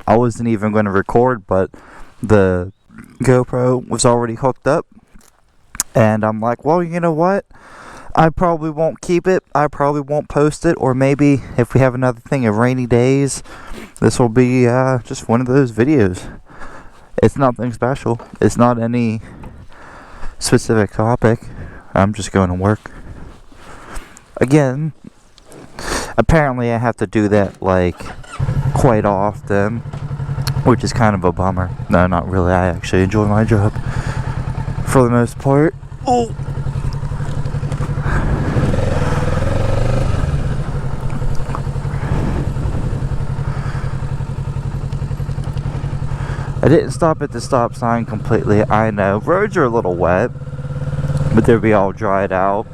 I wasn't even going to record, but the GoPro was already hooked up. And I'm like, well, you know what? I probably won't keep it. I probably won't post it. Or maybe if we have another thing of rainy days, this will be just one of those videos. It's nothing special. It's not any specific topic. I'm just going to work. Again, apparently I have to do that like quite often, which is kind of a bummer. No, not really. I actually enjoy my job for the most part. Oh! I didn't stop at the stop sign completely. I know. Roads are a little wet, but they'll be all dried out.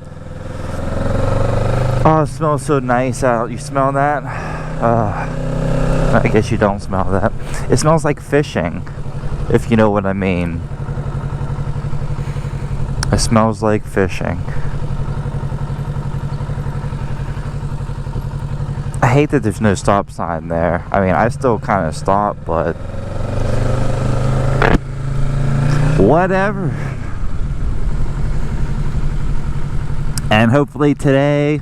Oh, it smells so nice out. You smell that? I guess you don't smell that. It smells like fishing, if you know what I mean. It smells like fishing. I hate that there's no stop sign there. I mean, I still kind of stop, but whatever. And hopefully today,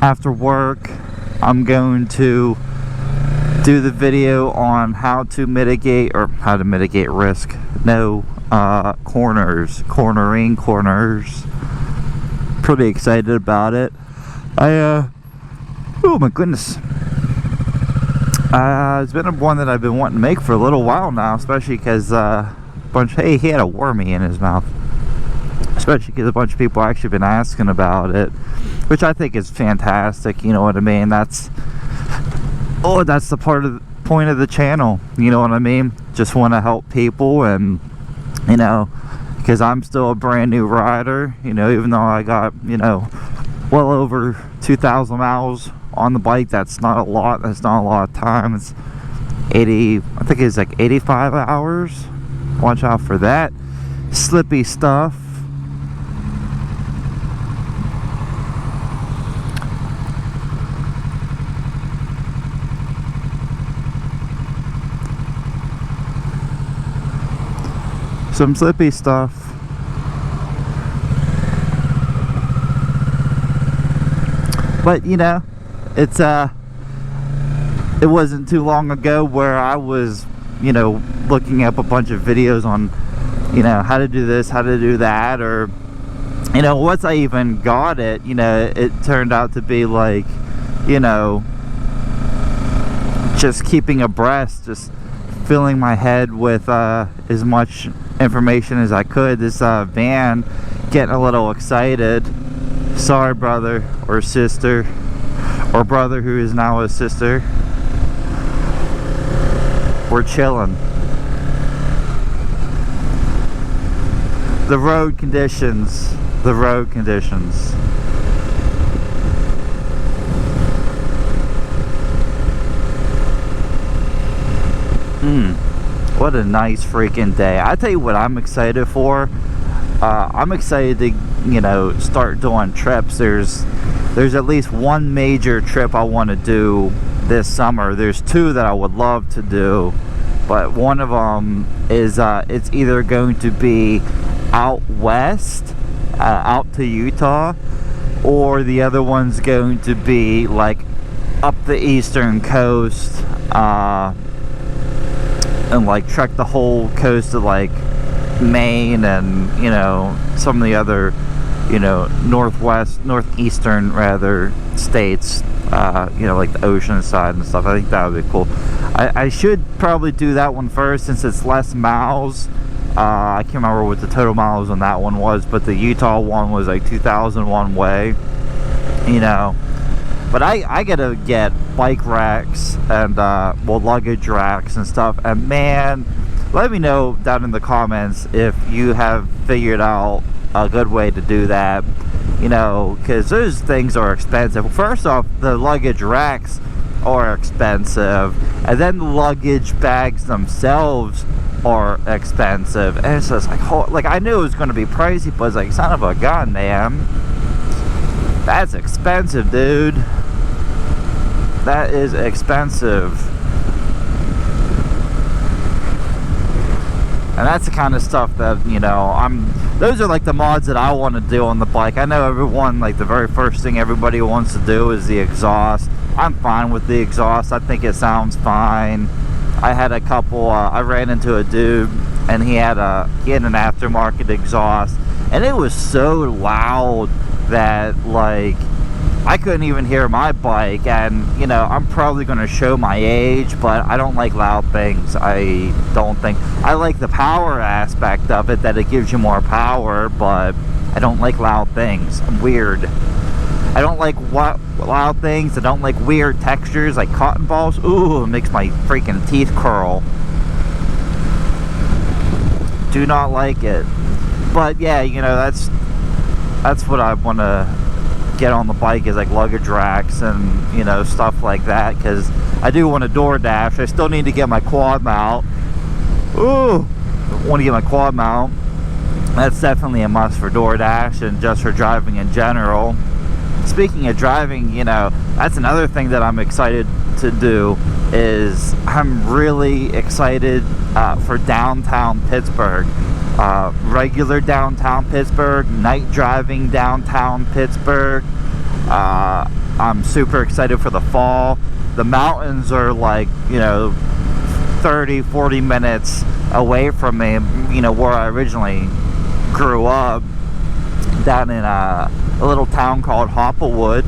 after work, I'm going to do the video on how to mitigate risk. No corners. Pretty excited about it. Oh my goodness. It's been one that I've been wanting to make for a little while now, especially because hey, he had a wormy in his mouth. Especially because a bunch of people actually been asking about it, which I think is fantastic. You know what I mean? That's the point of the channel. You know what I mean? Just want to help people, and you know, because I'm still a brand new rider. You know, even though I got well over 2,000 miles on the bike. That's not a lot. That's not a lot of time. It's 80. I think it's like 85 hours. Watch out for that slippy stuff. Some slippy stuff. But you know, it wasn't too long ago where I was, looking up a bunch of videos on, how to do this, how to do that, or, once I even got it, it turned out to be like, just keeping abreast, just filling my head with as much information as I could. This van, getting a little excited. Sorry, brother or sister, or brother who is now a sister. We're chilling. The road conditions. What a nice freaking day. I tell you what I'm excited for. I'm excited to, start doing trips. There's at least one major trip I want to do this summer. There's two that I would love to do, but one of them is it's either going to be out west, out to Utah, or the other one's going to be like up the eastern coast, and like trek the whole coast of like Maine and some of the other northeastern rather states, like the ocean side and stuff. I think that would be cool. I should probably do that one first since it's less miles. I can't remember what the total miles on that one was, but the Utah one was like 2,000 one way, but I gotta get bike racks and luggage racks and stuff. And man, let me know down in the comments if you have figured out a good way to do that, because those things are expensive. First off, the luggage racks are expensive, and then the luggage bags themselves are expensive. And it's just like I knew it was going to be pricey, but it's like, son of a gun, man, that's expensive, dude. That is expensive. And that's the kind of stuff that, you know, those are like the mods that I want to do on the bike. I know everyone, like the very first thing everybody wants to do is the exhaust. I'm fine with the exhaust. I think it sounds fine. I had a couple, I ran into a dude and he had an aftermarket exhaust, and it was so loud that like I couldn't even hear my bike. And you know, I'm probably going to show my age, but I don't like loud things. I don't think I like the power aspect of it, that it gives you more power, but I don't like loud things. I'm weird. I don't like loud things. I don't like weird textures like cotton balls. Ooh, it makes my freaking teeth curl. Do not like it. But yeah, you know, that's what I want to get on the bike, is like luggage racks and, you know, stuff like that, because I do want a DoorDash. I still need to get my quad mount. Ooh, I want to get my quad mount. That's definitely a must for DoorDash and just for driving in general. Speaking of driving, you know, that's another thing that I'm excited to do, is I'm really excited for downtown Pittsburgh. Regular downtown Pittsburgh, night driving downtown Pittsburgh. I'm super excited for the fall. The mountains are like, you know, 30-40 minutes away from me, you know, where I originally grew up, down in a little town called Hopplewood,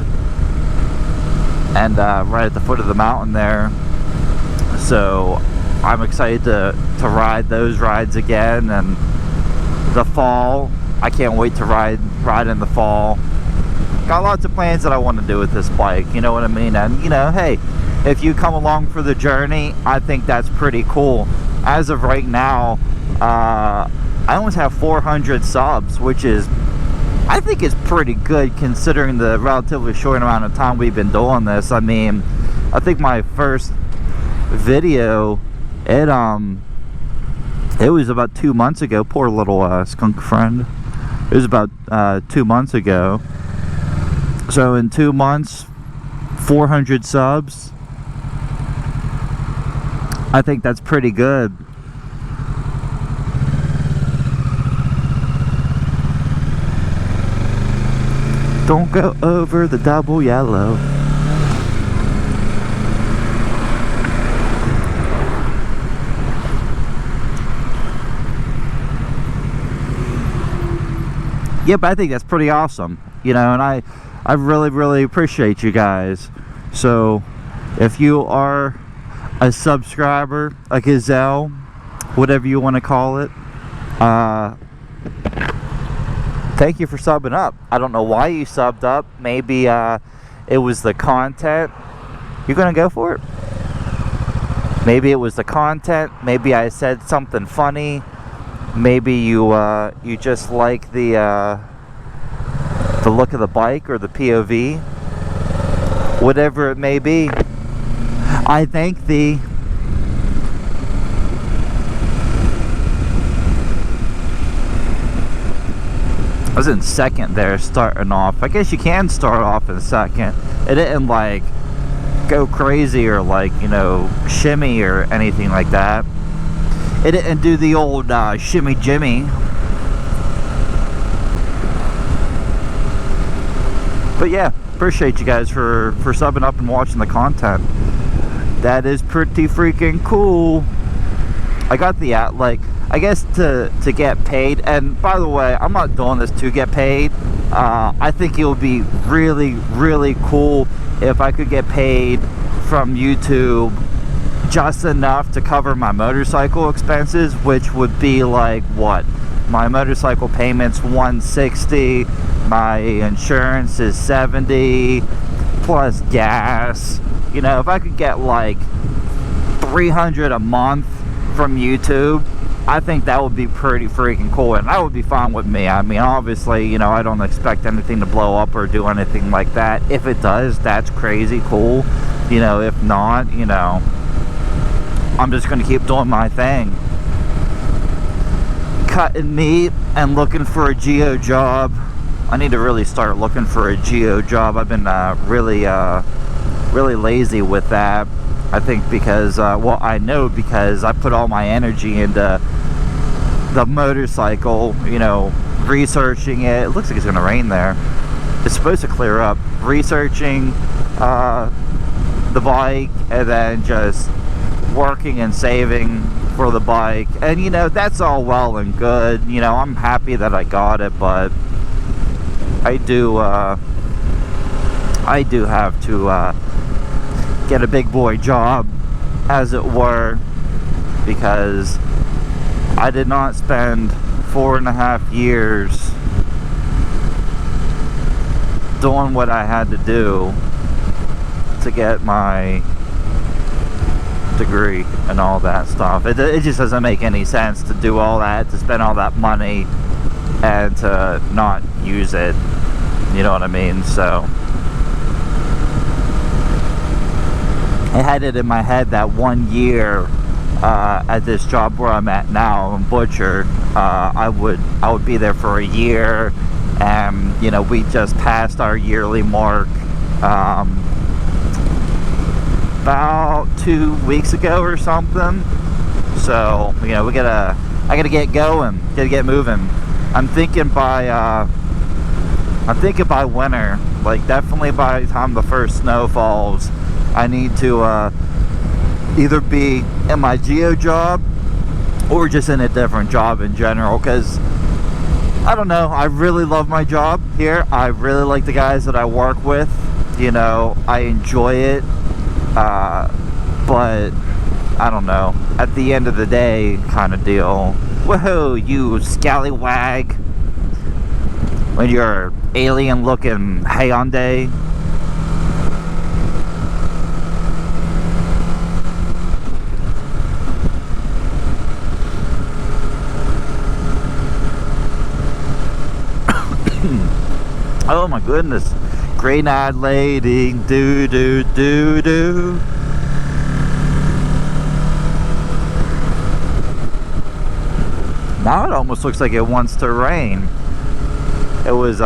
and right at the foot of the mountain there. So I'm excited to ride those rides again. And the fall, I can't wait to ride in the fall. Got lots of plans that I want to do with this bike, you know what I mean? And you know, hey, if you come along for the journey, I think that's pretty cool. As of right now, I almost have 400 subs, which is, I think is pretty good considering the relatively short amount of time we've been doing this. I mean, I think my first video, it was about 2 months ago. Poor little skunk friend. It was about 2 months ago. So in 2 months, 400 subs. I think that's pretty good. Don't go over the double yellow. Yep, I think that's pretty awesome, you know, and I really appreciate you guys. So if you are a subscriber, a gazelle, whatever you want to call it, thank you for subbing up. I don't know why you subbed up. Maybe it was the content. You're gonna go for it? Maybe it was the content. Maybe I said something funny. Maybe you just like the look of the bike or the POV. Whatever it may be, I thank thee. I was in second there starting off. I guess you can start off in second. It didn't like go crazy or like, you know, shimmy or anything like that. It didn't do the old shimmy jimmy. But yeah, appreciate you guys for subbing up and watching the content. That is pretty freaking cool. I got the like, I guess to get paid. And by the way, I'm not doing this to get paid. I think it would be really cool if I could get paid from YouTube just enough to cover my motorcycle expenses, which would be like, what, my motorcycle payments $160, my insurance is $70 plus gas. You know, if I could get like $300 a month from YouTube, I think that would be pretty freaking cool, and that would be fine with me. I mean, obviously, you know, I don't expect anything to blow up or do anything like that. If it does, that's crazy cool. You know, if not, you know, I'm just going to keep doing my thing. Cutting meat and looking for a geo job. I need to really start looking for a geo job. I've been really lazy with that. I think because, well, I know because I put all my energy into the motorcycle, you know, researching it. It looks like it's gonna rain there. It's supposed to clear up. Researching the bike, and then just working and saving for the bike. And you know, that's all well and good. You know, I'm happy that I got it, but I do have to get a big boy job, as it were, because I did not spend 4.5 years doing what I had to do to get my degree and all that stuff. It just doesn't make any sense to do all that, to spend all that money and to not use it, you know what I mean? So I had it in my head that 1 year at this job where I'm at now, I'm butcher, I would be there for a year, and you know, we just passed our yearly mark about 2 weeks ago or something. So you know, I gotta get going, gotta get moving. I'm thinking by winter, like definitely by the time the first snow falls, I need to either be in my geo job or just in a different job in general, because I don't know, I really love my job here. I really like the guys that I work with, you know, I enjoy it, but I don't know, at the end of the day kind of deal. Woohoo, you scallywag, when you're alien looking Hyundai. Oh my goodness. Green-eyed lady, do do do do. Now it almost looks like it wants to rain. It was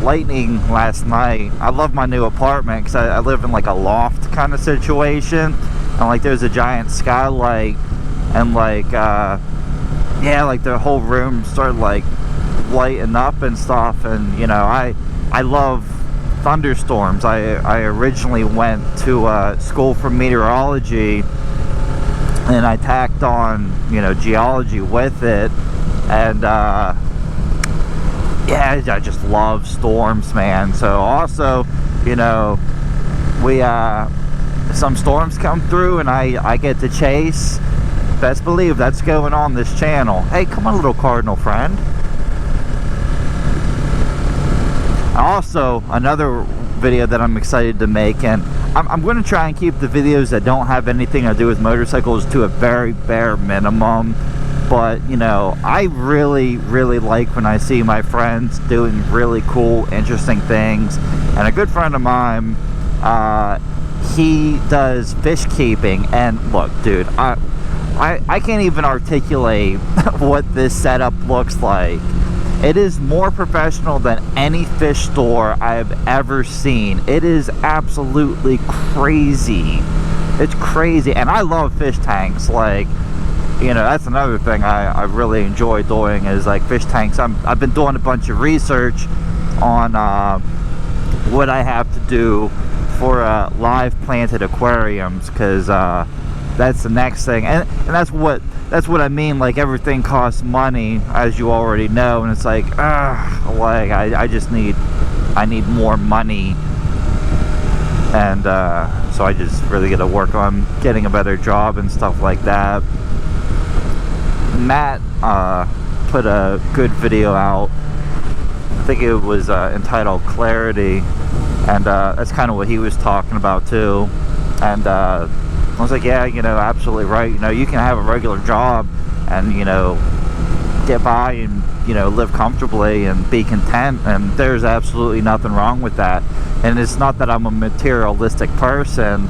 lightning last night. I love my new apartment because I live in like a loft kind of situation, and like there's a giant skylight, and like yeah, like the whole room started like lighting up and stuff. And you know, I love thunderstorms. I originally went to school for meteorology, and I tacked on, you know, geology with it, and yeah, I just love storms, man. So also, you know, we some storms come through and I get to chase. Best believe that's going on this channel. Hey, come on, little cardinal friend. Also, another video that I'm excited to make, and I'm going to try and keep the videos that don't have anything to do with motorcycles to a very bare minimum. But you know, I really like when I see my friends doing really cool, interesting things. And a good friend of mine, he does fish keeping, and look, dude, I can't even articulate what this setup looks like. It is more professional than any fish store I have ever seen. It is absolutely crazy. It's crazy. And I love fish tanks. Like, you know, that's another thing I really enjoy doing, is like fish tanks. I've been doing a bunch of research on what I have to do for live planted aquariums, because that's the next thing. And that's what I mean, like everything costs money, as you already know, and it's like, like I need more money, and so I just really got to work on getting a better job and stuff like that. Matt put a good video out. I think it was entitled Clarity, and that's kind of what he was talking about too. And I was like, yeah, you know, absolutely right. You know, you can have a regular job and, you know, get by and, you know, live comfortably and be content, and there's absolutely nothing wrong with that. And it's not that I'm a materialistic person.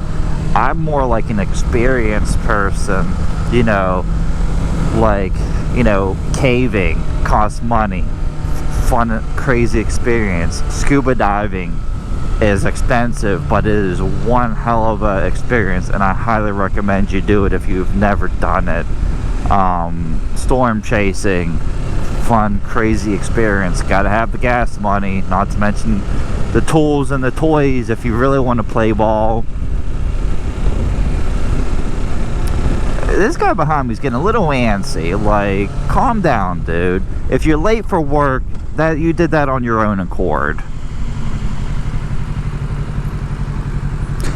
I'm more like an experienced person, you know, like, you know, caving costs money, fun, crazy experience. Scuba diving is expensive, but it is one hell of a experience, and I highly recommend you do it if you've never done it. storm chasing, fun, crazy experience. Gotta have the gas money, not to mention the tools and the toys if you really want to play ball. This guy behind me is getting a little antsy. Like, calm down, dude. If you're late for work, that you did that on your own accord.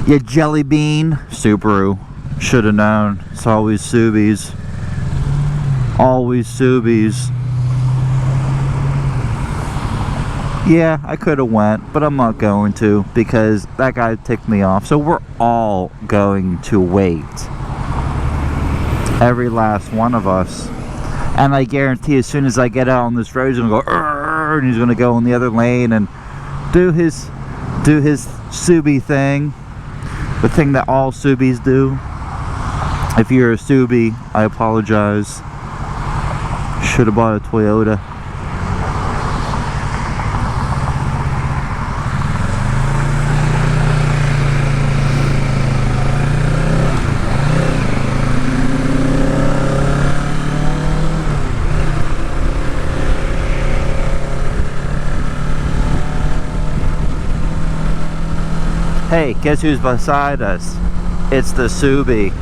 Yeah, jelly bean. Subaru. Should have known. It's always Subies. Always Subies. Yeah, I could have went, but I'm not going to because that guy ticked me off. So we're all going to wait. Every last one of us. And I guarantee as soon as I get out on this road, he's going to go, and he's going to go in the other lane and do his Subi thing. The thing that all Subis do. If you're a Subi, I apologize. Should have bought a Toyota. Hey, guess who's beside us? It's the Subi.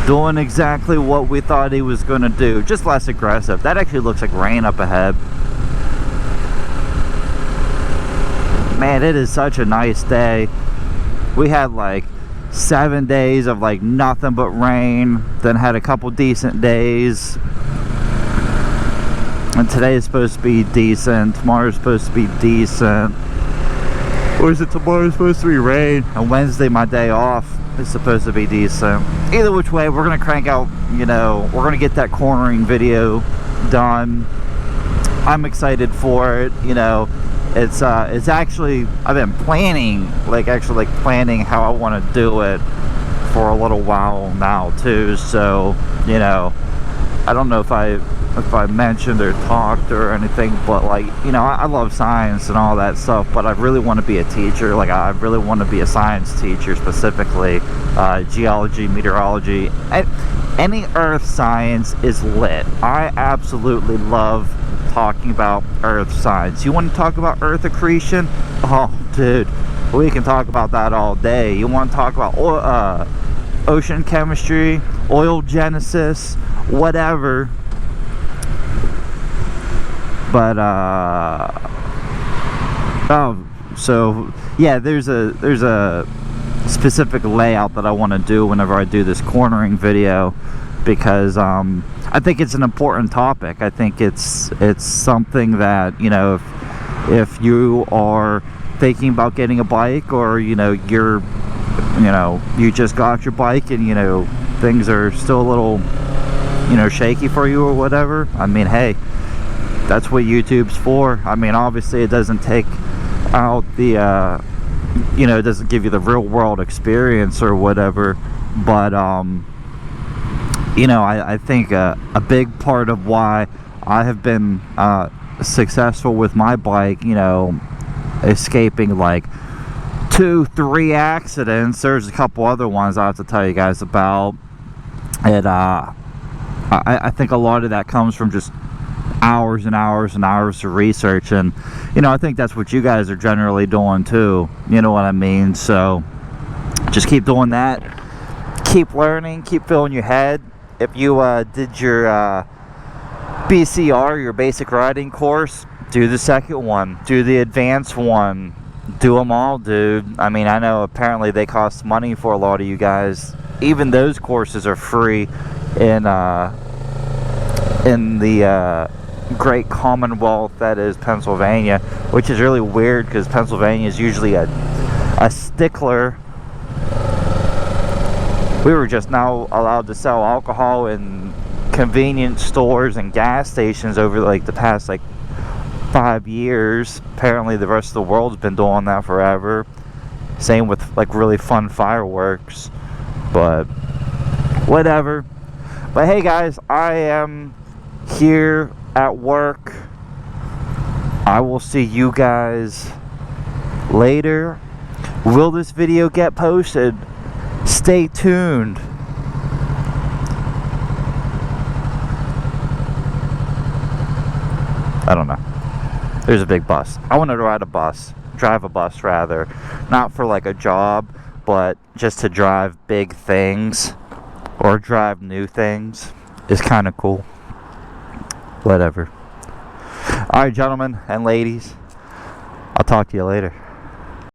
Doing exactly what we thought he was going to do. Just less aggressive. That actually looks like rain up ahead. Man, it is such a nice day. We had like 7 days of like nothing but rain. Then had a couple decent days. And today is supposed to be decent. Tomorrow's supposed to be decent. Or is it tomorrow's supposed to be rain? And Wednesday, my day off, is supposed to be decent. Either which way, we're going to crank out, you know, we're going to get that cornering video done. I'm excited for it, you know. It's actually, I've been planning, planning how I want to do it for a little while now, too. So, you know, I don't know if I mentioned or talked or anything, but like, you know, I love science and all that stuff, but I really want to be a teacher. Like, I really want to be a science teacher, specifically geology, meteorology. Any earth science is lit. I absolutely love talking about earth science. You want to talk about earth accretion? Oh, dude, we can talk about that all day. You want to talk about ocean chemistry, oil genesis, whatever. But so yeah, there's a specific layout that I want to do whenever I do this cornering video, because I think it's an important topic. I think it's something that, you know, if you are thinking about getting a bike, or you just got your bike and, you know, things are still a little, you know, shaky for you or whatever, I mean, hey, that's what YouTube's for. I mean, obviously it doesn't take out the it doesn't give you the real world experience or whatever, but I think a big part of why I have been successful with my bike, you know, escaping like 2-3 accidents. There's a couple other ones I have to tell you guys about, and I think a lot of that comes from just hours and hours and hours of research, and you know, I think that's what you guys are generally doing too, you know what I mean? So just keep doing that, keep learning, keep filling your head. If you did your BCR, your basic riding course, do the second one, do the advanced one, do them all, dude. I mean, I know apparently they cost money for a lot of you guys. Even those courses are free in the great Commonwealth that is Pennsylvania, which is really weird because Pennsylvania is usually a stickler. We were just now allowed to sell alcohol in convenience stores and gas stations over like the past like 5 years. Apparently the rest of the world's been doing that forever. Same with like really fun fireworks, but whatever. But hey guys, I am here at work. I will see you guys later. Will this video get posted? Stay tuned. I don't know. There's a big bus. I want to ride a bus. Drive a bus, rather. Not for like a job, but just to drive big things or drive new things is kind of cool. Whatever. Alright, gentlemen and ladies. I'll talk to you later.